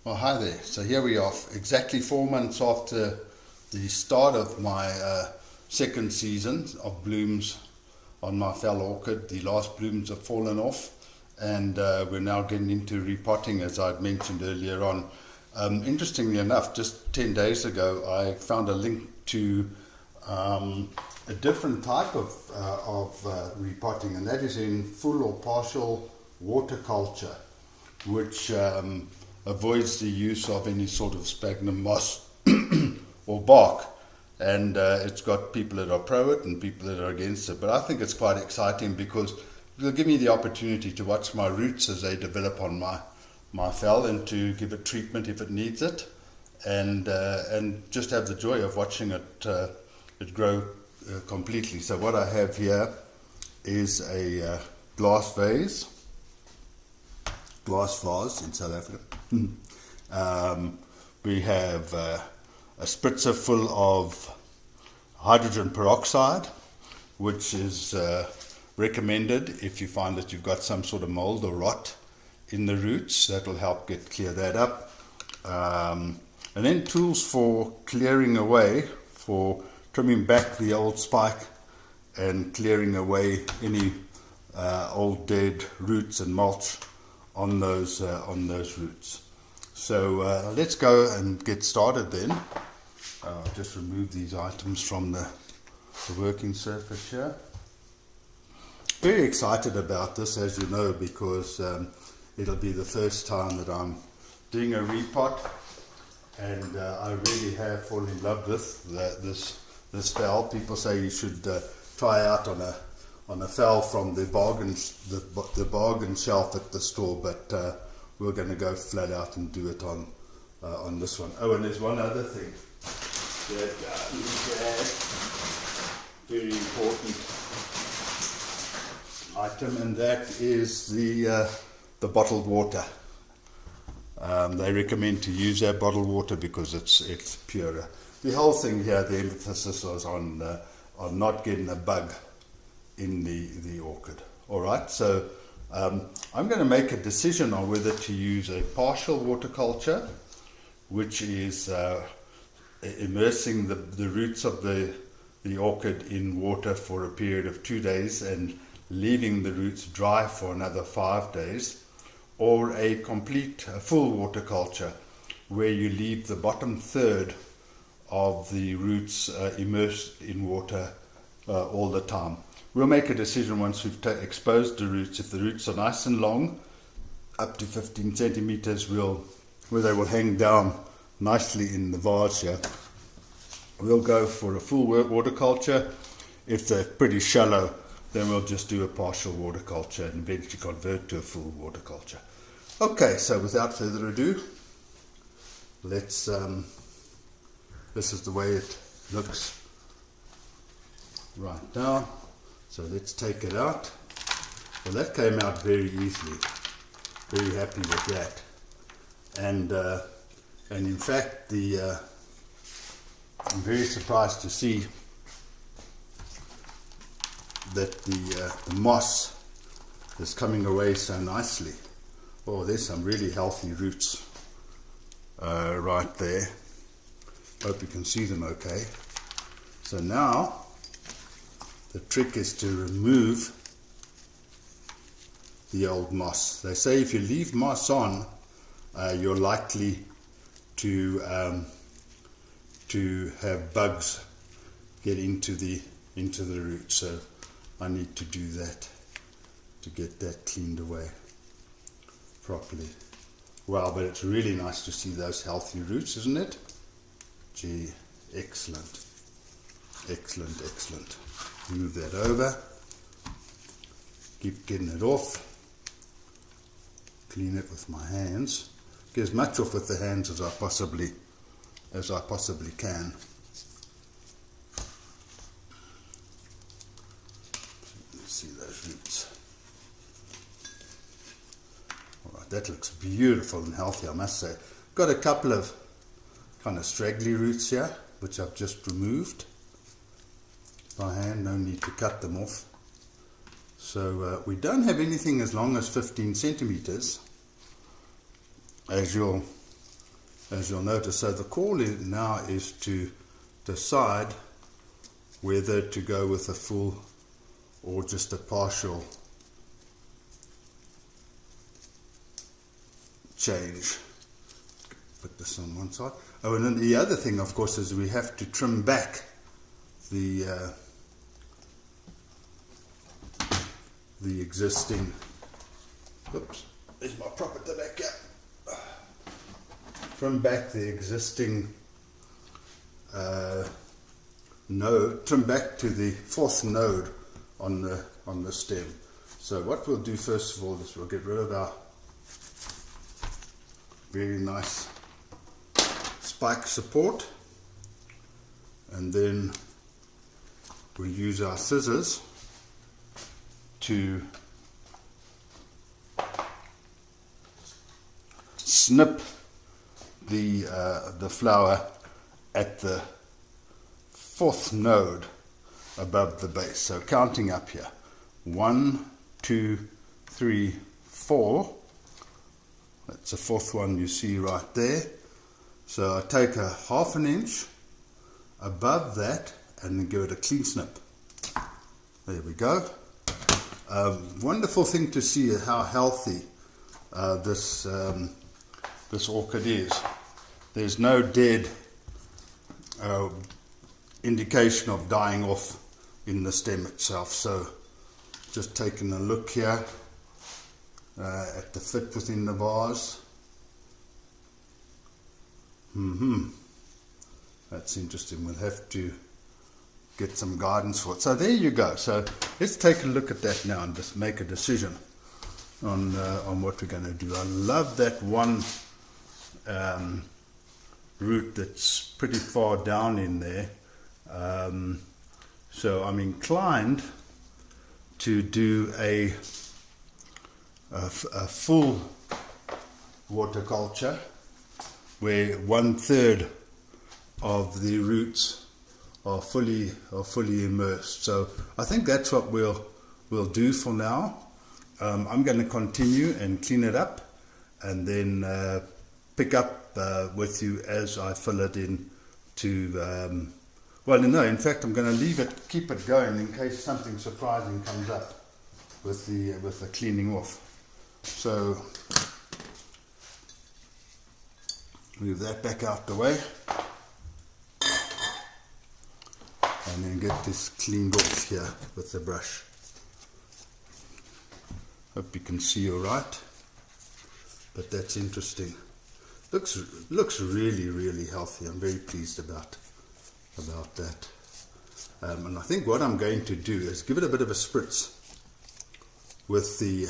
Well, hi there. So here we are, exactly 4 months after the start of my second season of blooms on my Phal Orchid. The last blooms have fallen off, and we're now getting into repotting, as I'd mentioned earlier on. Interestingly enough, just 10 days ago, I found a link to a different type of repotting, and that is in full or partial water culture, which avoids the use of any sort of sphagnum moss or bark. And it's got people that are pro it and people that are against it. But I think it's quite exciting because it'll give me the opportunity to watch my roots as they develop on my Phal, and to give it treatment if it needs it, and just have the joy of watching it grow completely. So what I have here is a glass vase in South Africa. We have a spritzer full of hydrogen peroxide, which is recommended if you find that you've got some sort of mold or rot in the roots. That will help clear that up. And then tools for clearing away, for trimming back the old spike and clearing away any old dead roots and mulch on those roots. So let's go and get started then. I'll just remove these items from the working surface here. Very excited about this, as you know, because it'll be the first time that I'm doing a repot, and I really have fallen in love with this Phal. People say you should try out on a Phal from the bargain shelf at the store, but we're going to go flat out and do it on this one. Oh, and there's one other thing that very important item, and that is the bottled water. They recommend to use that bottled water because it's purer. The whole thing here, the emphasis was on not getting a bug in the orchid. All right, so I'm going to make a decision on whether to use a partial water culture, which is immersing the roots of the orchid in water for a period of 2 days and leaving the roots dry for another 5 days, or a full water culture where you leave the bottom third of the roots immersed in water all the time. We'll make a decision once we've exposed the roots. If the roots are nice and long, up to 15 centimeters, where they will hang down nicely in the vase here, we'll go for a full water culture. If they're pretty shallow, then we'll just do a partial water culture and eventually convert to a full water culture. Okay, so without further ado, let's this is the way it looks right now. So let's take it out. Well, that came out very easily. Very happy with that. And in fact, I'm very surprised to see that the moss is coming away so nicely. Oh, there's some really healthy roots right there. Hope you can see them okay. So now the trick is to remove the old moss. They say if you leave moss on, you're likely to have bugs get into the roots. So I need to do that to get that cleaned away properly. Wow, but it's really nice to see those healthy roots, isn't it? Gee, excellent. Excellent, excellent. Move that over. Keep getting it off. Clean it with my hands. Get as much off with the hands as I possibly can. Let's see those roots. Alright, that looks beautiful and healthy, I must say. Got a couple of kind of straggly roots here, which I've just removed by hand. No need to cut them off. So we don't have anything as long as 15 centimeters, as you'll as you'll notice. So the call now is to decide whether to go with a full or just a partial change. Put this on one side. Oh, and then the other thing, of course, is we have to trim back the existing. Oops, there's my proper tobacco. Trim back the existing node. Trim back to the 4th node on the stem. So what we'll do first of all is we'll get rid of our very nice spike support, and then we'll use our scissors to snip the flower at the 4th node above the base. So counting up here, 1, 2, 3, 4. That's the 4th one you see right there. So I take a 1/2 inch above that and then give it a clean snip. There we go. Wonderful thing to see how healthy this orchid is. There's no dead indication of dying off in the stem itself. So just taking a look here at the fit within the vase. That's interesting. We'll have to get some guidance for it. So there you go. So let's take a look at that now and just make a decision on what we're going to do. I love that one root that's pretty far down in there. So I'm inclined to do a full waterculture where 1/3 of the roots are fully immersed. So I think that's what we'll do for now. I'm going to continue and clean it up, and then pick up with you as I fill it in to. Well, no, in fact, I'm going to keep it going in case something surprising comes up with the cleaning off. So move that back out the way, and then get this cleaned off here with the brush. Hope you can see all right, but that's interesting. Looks really healthy. I'm very pleased about that. And I think what I'm going to do is give it a bit of a spritz with the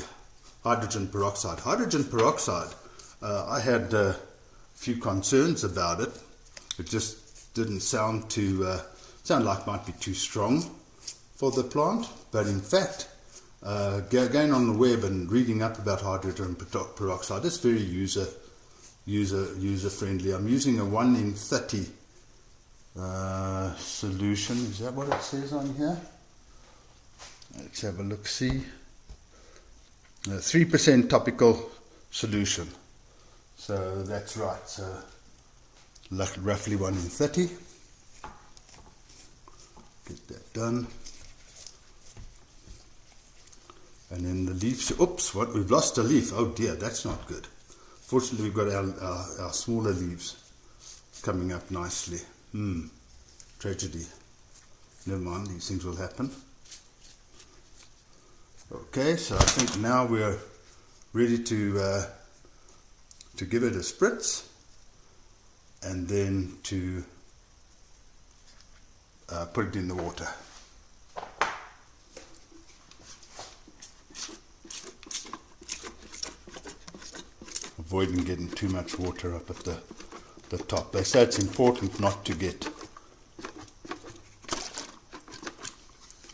hydrogen peroxide. Hydrogen peroxide, I had a few concerns about it. It just didn't sound like it might be too strong for the plant, but in fact, going on the web and reading up about hydrogen peroxide, it's very user friendly. I'm using a 1 in 30 solution. Is that what it says on here? Let's have a look. See, 3% topical solution. So that's right. So roughly 1 in 30. Get that done. And then the leaves. Oops! What? We've lost a leaf. Oh dear, that's not good. Fortunately, we've got our smaller leaves coming up nicely. Tragedy. Never mind, these things will happen. Okay, so I think now we're ready to give it a spritz, and then to put it in the water. Avoiding getting too much water up at the top. They say it's important not to get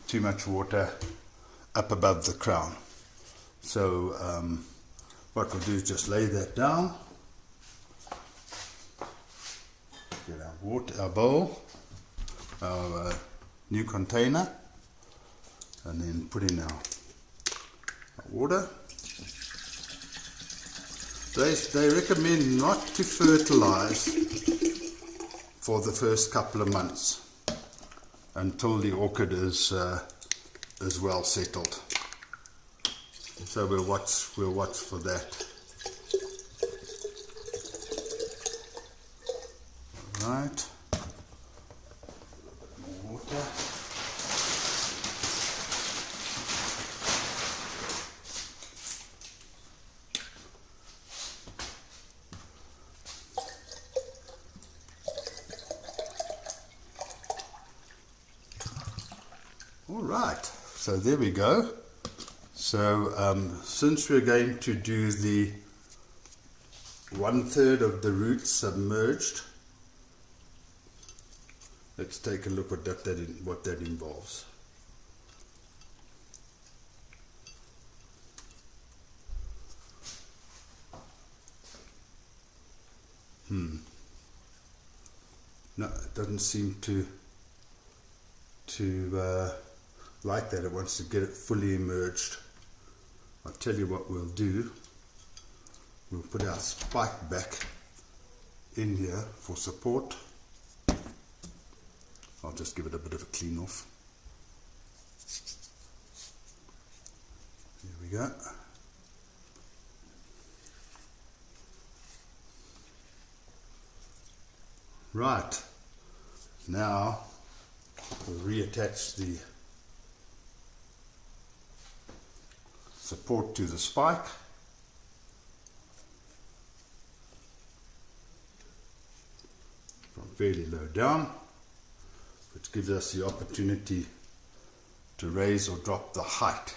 too much water up above the crown. So what we'll do is just lay that down, get our bowl, our new container, and then put in our water. They recommend not to fertilize for the first couple of months until the orchid is well settled. So we'll watch for that. All right. More water. All right, so there we go. So since we're going to do the 1/3 of the roots submerged, let's take a look at what that involves. No, it doesn't seem to like that. It wants to get it fully immersed. I'll tell you what we'll do. We'll put our spike back in here for support. I'll just give it a bit of a clean off. There we go. Right, now we'll reattach the support to the spike. From fairly low down, which gives us the opportunity to raise or drop the height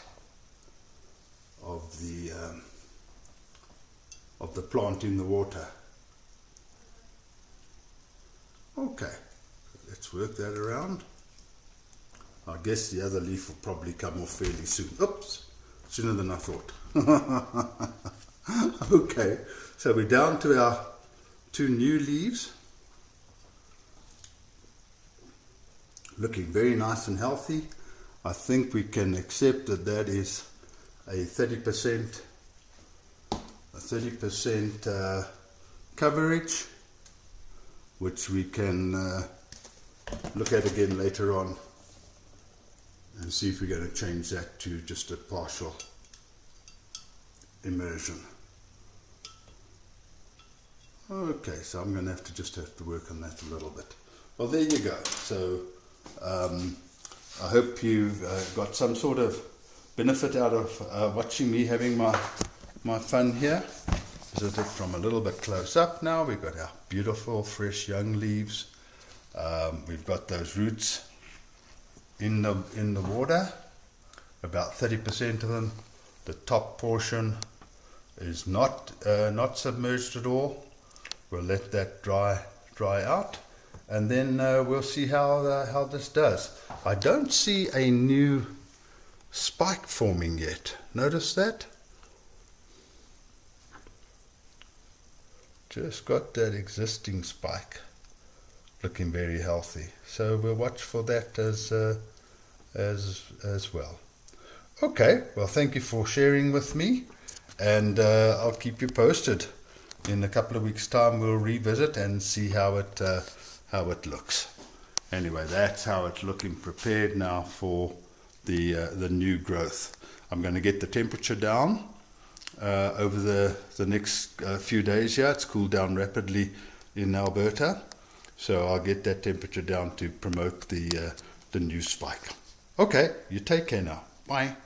of the plant in the water. Okay, let's work that around. I guess the other leaf will probably come off fairly soon. Oops, sooner than I thought. Okay, so we're down to our 2 new leaves. Looking very nice and healthy. I think we can accept that that is a 30% coverage, which we can look at again later on and see if we're going to change that to just a partial immersion. Okay, so I'm going to have to work on that a little bit. Well, there you go. So I hope you've got some sort of benefit out of watching me having my fun here. Visit it from a little bit close up now. We've got our beautiful fresh young leaves. We've got those roots in the water, about 30% of them. The top portion is not submerged at all. We'll let that dry out, and then we'll see how this does. I don't see a new spike forming yet. Notice that? Just got that existing spike looking very healthy. So we'll watch for that as well. Okay, well, thank you for sharing with me, and I'll keep you posted. In a couple of weeks' time, we'll revisit and see how it looks. Anyway, that's how it's looking, prepared now for the new growth. I'm going to get the temperature down over the next few days here. It's cooled down rapidly in Alberta, so I'll get that temperature down to promote the new spike. Okay, you take care now. Bye.